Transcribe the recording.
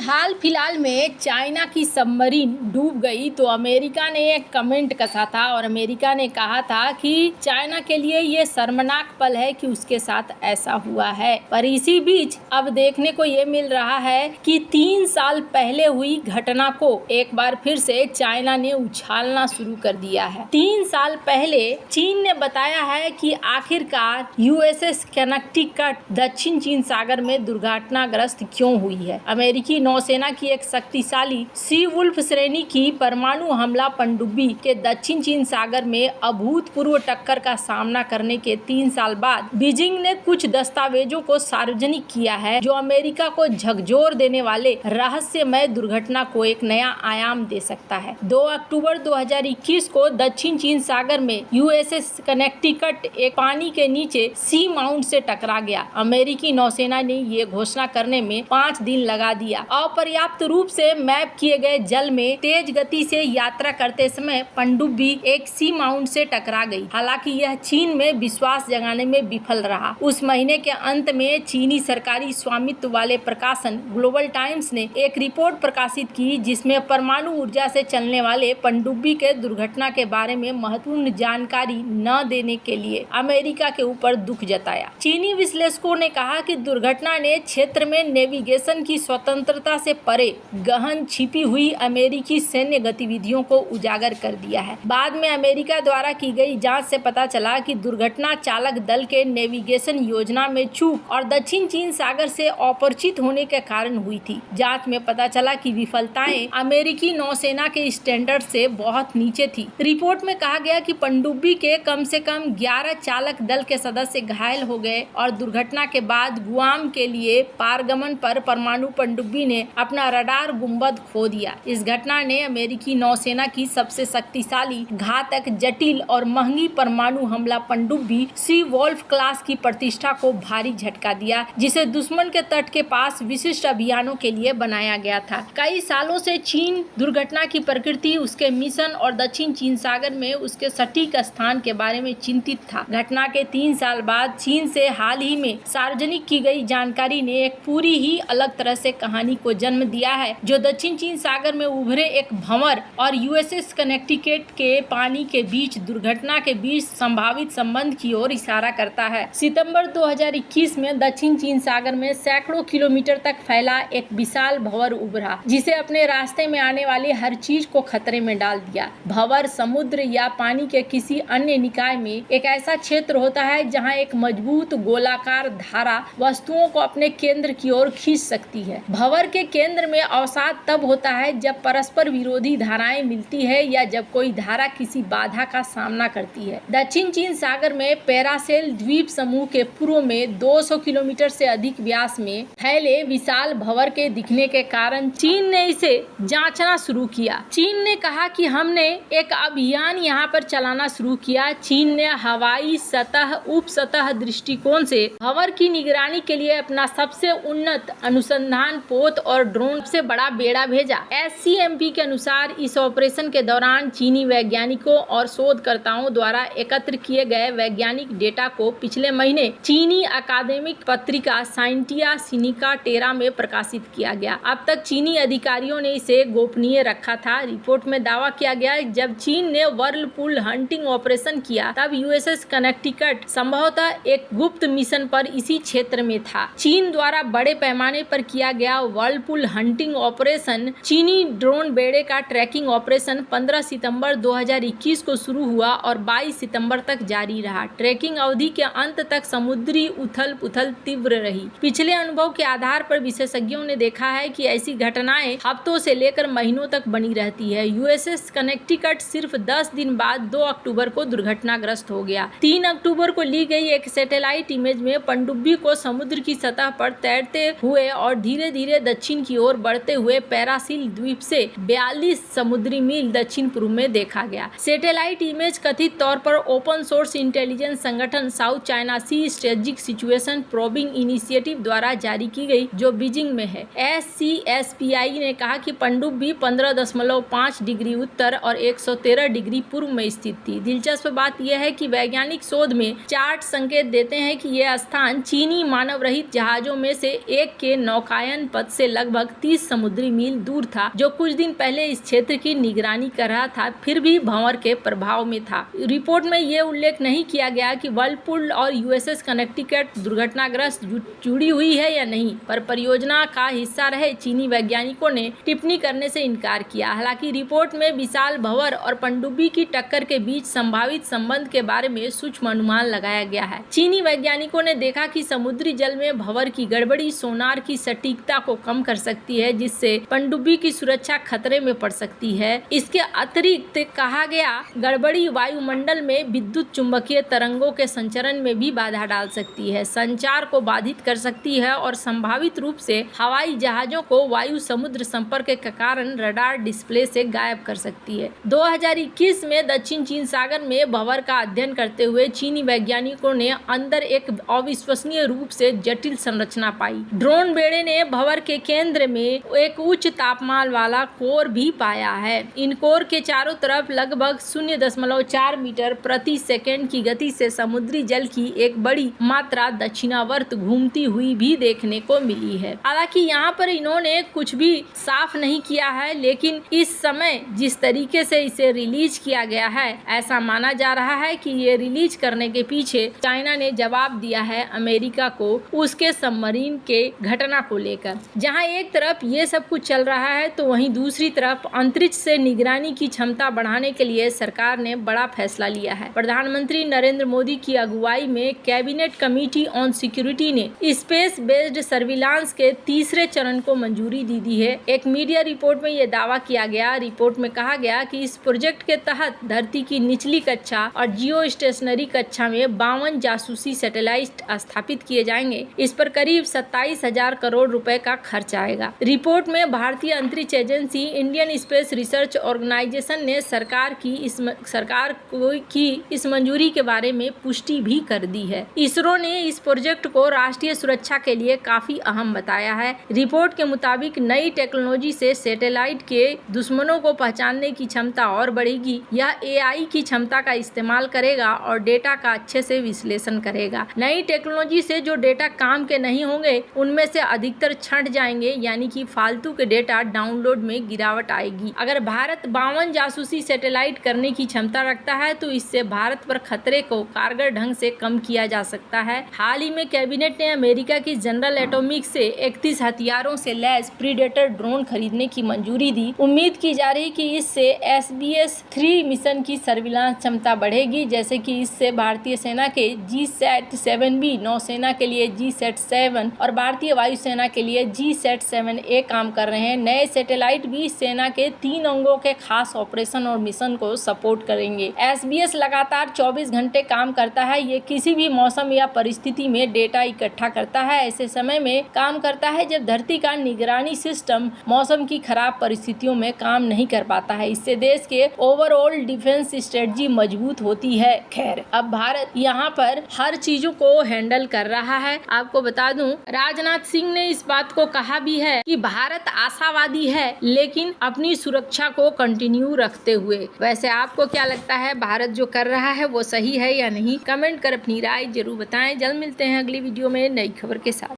हाल फिलहाल में चाइना की सबमरीन डूब गई तो अमेरिका ने एक कमेंट कसा था और अमेरिका ने कहा था कि चाइना के लिए ये शर्मनाक पल है कि उसके साथ ऐसा हुआ है। पर इसी बीच अब देखने को ये मिल रहा है कि 3 साल पहले हुई घटना को एक बार फिर से चाइना ने उछालना शुरू कर दिया है। 3 साल पहले चीन ने बताया है कि आखिरकार यूएसएस कनेक्टिकट दक्षिण चीन सागर में दुर्घटनाग्रस्त क्यों हुई है। अमेरिकी नौसेना की एक शक्तिशाली सी वुल्फ श्रेणी की परमाणु हमला पनडुब्बी के दक्षिण चीन सागर में अभूतपूर्व टक्कर का सामना करने के 3 साल बाद बीजिंग ने कुछ दस्तावेजों को सार्वजनिक किया है जो अमेरिका को झकझोर देने वाले रहस्यमय दुर्घटना को एक नया आयाम दे सकता है। 2 अक्टूबर 2021 को दक्षिण चीन सागर में यूएसएस कनेक्टिकट एक पानी के नीचे सी माउंट से टकरा गया। अमेरिकी नौसेना ने ये घोषणा करने में 5 दिन लगा दिया। अपर्याप्त रूप से मैप किए गए जल में तेज गति से यात्रा करते समय पनडुब्बी एक सी माउंट से टकरा गई। हालांकि यह चीन में विश्वास जगाने में विफल रहा। उस महीने के अंत में चीनी सरकारी स्वामित्व वाले प्रकाशन ग्लोबल टाइम्स ने एक रिपोर्ट प्रकाशित की जिसमें परमाणु ऊर्जा से चलने वाले पनडुब्बी के दुर्घटना के बारे में महत्वपूर्ण जानकारी न देने के लिए अमेरिका के ऊपर दुख जताया। चीनी विश्लेषकों ने कहा कि दुर्घटना ने क्षेत्र में नेविगेशन की स्वतंत्रता से परे गहन छिपी हुई अमेरिकी सैन्य गतिविधियों को उजागर कर दिया है। बाद में अमेरिका द्वारा की गई जांच से पता चला कि दुर्घटना चालक दल के नेविगेशन योजना में चूक और दक्षिण चीन सागर से अपरिचित होने के कारण हुई थी। जांच में पता चला कि विफलताएं अमेरिकी नौसेना के स्टैंडर्ड से बहुत नीचे थी। रिपोर्ट में कहा गया कि पनडुब्बी के कम से कम 11 चालक दल के सदस्य घायल हो गए और दुर्घटना के बाद गुआम के लिए पारगमन पर परमाणु पनडुब्बी ने अपना रडार गुंबद खो दिया। इस घटना ने अमेरिकी नौसेना की सबसे शक्तिशाली, घातक, जटिल और महंगी परमाणु हमला पनडुब्बी सी वुल्फ क्लास की प्रतिष्ठा को भारी झटका दिया, जिसे दुश्मन के तट के पास विशिष्ट अभियानों के लिए बनाया गया था। कई सालों से चीन दुर्घटना की प्रकृति, उसके मिशन और दक्षिण चीन सागर में उसके सटीक स्थान के बारे में चिंतित था। घटना के 3 साल बाद चीन से हाल ही में सार्वजनिक की गई जानकारी ने एक पूरी ही अलग तरह से कहानी को जन्म दिया है जो दक्षिण चीन सागर में उभरे एक भंवर और यूएसएस कनेक्टिकट के पानी के बीच दुर्घटना के बीच संभावित संबंध की ओर इशारा करता है। सितंबर 2021 में दक्षिण चीन सागर में सैकड़ों किलोमीटर तक फैला एक विशाल भंवर उभरा जिसे अपने रास्ते में आने वाली हर चीज को खतरे में डाल दिया। भंवर समुद्र या पानी के किसी अन्य निकाय में एक ऐसा क्षेत्र होता है जहां एक मजबूत गोलाकार धारा वस्तुओं को अपने केंद्र की ओर खींच सकती है। भंवर के केंद्र में अवसाद तब होता है जब परस्पर विरोधी धाराएं मिलती है या जब कोई धारा किसी बाधा का सामना करती है। दक्षिण चीन सागर में पैरासेल द्वीप समूह के पूर्व में 200 किलोमीटर से अधिक व्यास में फैले विशाल भंवर के दिखने के कारण चीन ने इसे जांचना शुरू किया। चीन ने कहा कि हमने एक अभियान यहाँ पर चलाना शुरू किया। चीन ने हवाई सतह उप सतह दृष्टिकोण से भंवर की निगरानी के लिए अपना सबसे उन्नत अनुसंधान पोत और ड्रोन से बड़ा बेड़ा भेजा। SCMP के अनुसार इस ऑपरेशन के दौरान चीनी वैज्ञानिकों और शोधकर्ताओं द्वारा एकत्र किए गए वैज्ञानिक डेटा को पिछले महीने चीनी अकादमिक पत्रिका साइंटिया सिनिका टेरा में प्रकाशित किया गया। अब तक चीनी अधिकारियों ने इसे गोपनीय रखा था। रिपोर्ट में दावा किया गया जब चीन ने व्हर्लपूल हंटिंग ऑपरेशन किया तब यूएसएस कनेक्टिकट संभवतः एक गुप्त मिशन पर इसी क्षेत्र में था। चीन द्वारा बड़े पैमाने पर किया गया व्हर्लपूल हंटिंग ऑपरेशन चीनी ड्रोन बेड़े का ट्रैकिंग ऑपरेशन 15 सितंबर 2021 को शुरू हुआ और 22 सितंबर तक जारी रहा। ट्रैकिंग अवधि के अंत तक समुद्री उथल पुथल तीव्र रही। पिछले अनुभव के आधार पर विशेषज्ञों ने देखा है कि ऐसी घटनाएं हफ्तों से लेकर महीनों तक बनी रहती है। यूएसएस कनेक्टिकट सिर्फ 10 दिन बाद 2 अक्टूबर को दुर्घटनाग्रस्त हो गया। 3 अक्टूबर को ली गई एक सैटेलाइट इमेज में पनडुब्बी को समुद्र की सतह पर तैरते हुए और धीरे धीरे दक्षिण की ओर बढ़ते हुए पैरासील द्वीप से 42 समुद्री मील दक्षिण पूर्व में देखा गया। सैटेलाइट इमेज कथित तौर पर ओपन सोर्स इंटेलिजेंस संगठन साउथ चाइना सी स्ट्रेटेजिक सिचुएशन प्रोबिंग इनिशिएटिव द्वारा जारी की गई जो बीजिंग में है। SCSPI ने कहा कि पनडुब्बी 15.5 डिग्री उत्तर और 113 डिग्री पूर्व में स्थित थी। दिलचस्प बात यह है कि वैज्ञानिक शोध में चार्ट संकेत देते हैं कि यह स्थान चीनी मानव रहित जहाजों में से एक के नौकायन पथ से लगभग 30 समुद्री मील दूर था, जो कुछ दिन पहले इस क्षेत्र की निगरानी कर रहा था, फिर भी भंवर के प्रभाव में था। रिपोर्ट में ये उल्लेख नहीं किया गया कि व्हर्लपूल और यूएसएस कनेक्टिकट दुर्घटनाग्रस्त जुड़ी हुई है या नहीं, पर परियोजना का हिस्सा रहे चीनी वैज्ञानिकों ने टिप्पणी करने से इनकार किया। हालांकि रिपोर्ट में विशाल भंवर और पनडुब्बी की टक्कर के बीच संभावित संबंध के बारे में सूक्ष्म अनुमान लगाया गया है। चीनी वैज्ञानिकों ने देखा कि समुद्री जल में भंवर की गड़बड़ी सोनार की सटीकता को कम कर सकती है, जिससे पनडुब्बी की सुरक्षा खतरे में पड़ सकती है। इसके अतिरिक्त कहा गया गड़बड़ी वायुमंडल में विद्युत चुंबकीय तरंगों के संचरण में भी बाधा डाल सकती है, संचार को बाधित कर सकती है और संभावित रूप से हवाई जहाजों को वायु समुद्र संपर्क के कारण रडार डिस्प्ले से गायब कर सकती है। 2021 में दक्षिण चीन सागर में भंवर का अध्ययन करते हुए चीनी वैज्ञानिकों ने अंदर एक अविश्वसनीय रूप से जटिल संरचना पाई। ड्रोन बेड़े ने भंवर के केंद्र में एक उच्च तापमान वाला कोर भी पाया है। इन कोर के चारों तरफ लगभग 0.4 मीटर प्रति सेकंड की गति से समुद्री जल की एक बड़ी मात्रा दक्षिणावर्त घूमती हुई भी देखने को मिली है। हालांकि यहाँ पर इन्होंने कुछ भी साफ नहीं किया है, लेकिन इस समय जिस तरीके से इसे रिलीज किया गया है, ऐसा माना जा रहा है कि ये रिलीज करने के पीछे चाइना ने जवाब दिया है अमेरिका को उसके सबमरीन के घटना को लेकर। जहां एक तरफ ये सब कुछ चल रहा है, तो वहीं दूसरी तरफ अंतरिक्ष से निगरानी की क्षमता बढ़ाने के लिए सरकार ने बड़ा फैसला लिया है। प्रधानमंत्री नरेंद्र मोदी की अगुवाई में कैबिनेट कमेटी ऑन सिक्योरिटी ने स्पेस बेस्ड सर्विलांस के तीसरे चरण को मंजूरी दी है। एक मीडिया रिपोर्ट में यह दावा किया गया। रिपोर्ट में कहा गया कि इस प्रोजेक्ट के तहत धरती की निचली कक्षा और जियो स्टेशनरी कक्षा में 52 जासूसी सैटेलाइट स्थापित किए जाएंगे। इस पर करीब 27,000 करोड़ रुपए का खर्च आएगा। रिपोर्ट में भारतीय अंतरिक्ष agency, Indian space research organisation ने सरकार की इस मंजूरी के बारे में पुष्टि भी कर दी है। इसरो ने इस प्रोजेक्ट को राष्ट्रीय सुरक्षा के लिए काफी अहम बताया है। रिपोर्ट के मुताबिक नई टेक्नोलॉजी से सैटेलाइट के दुश्मनों को पहचानने की क्षमता और बढ़ेगी। यह एआई की क्षमता का इस्तेमाल करेगा और डेटा का अच्छे से विश्लेषण करेगा। नई टेक्नोलॉजी से जो डेटा काम के नहीं होंगे, उनमें से अधिकतर छंट जाएंगे, यानी कि फालतू के डेटा डाउनलोड में गिरावट आएगी। अगर भारत 52 जासूसी सैटेलाइट करने की क्षमता रखता है, तो इससे भारत पर खतरे को कारगर ढंग से कम किया जा सकता है। हाल ही में कैबिनेट ने अमेरिका की जनरल एटॉमिक्स से 31 हथियारों से लैस प्रीडेटर ड्रोन खरीदने की मंजूरी दी। उम्मीद की जा रही कि इससे SBS-3 मिशन की सर्विलांस क्षमता बढ़ेगी, जैसे कि इससे भारतीय सेना के GSAT-7B, नौसेना के लिए GSAT-7 और भारतीय वायुसेना के लिए GSAT-7A काम कर रहे हैं। नए सैटेलाइट भी सेना के 3 अंगों के खास ऑपरेशन और मिशन को सपोर्ट करेंगे। SBS लगातार 24 घंटे काम करता है। ये किसी भी मौसम या परिस्थिति में डेटा इकट्ठा करता है। ऐसे समय में काम करता है जब धरती का निगरानी सिस्टम मौसम की खराब परिस्थितियों में काम नहीं कर पाता है। इससे देश के ओवरऑल डिफेंस स्ट्रेटजी मजबूत होती है। खैर, अब भारत यहाँ पर हर चीजों को हैंडल कर रहा है। आपको बता दूं, राजनाथ सिंह ने इस बात को कहा भी है कि भारत आशावादी है, लेकिन अपनी सुरक्षा को कंटिन्यू रखते हुए। वैसे आपको क्या लगता है, भारत जो कर रहा है वो सही है या नहीं? कमेंट कर अपनी राय जरूर बताएं। जल्द मिलते हैं अगली वीडियो में नई खबर के साथ।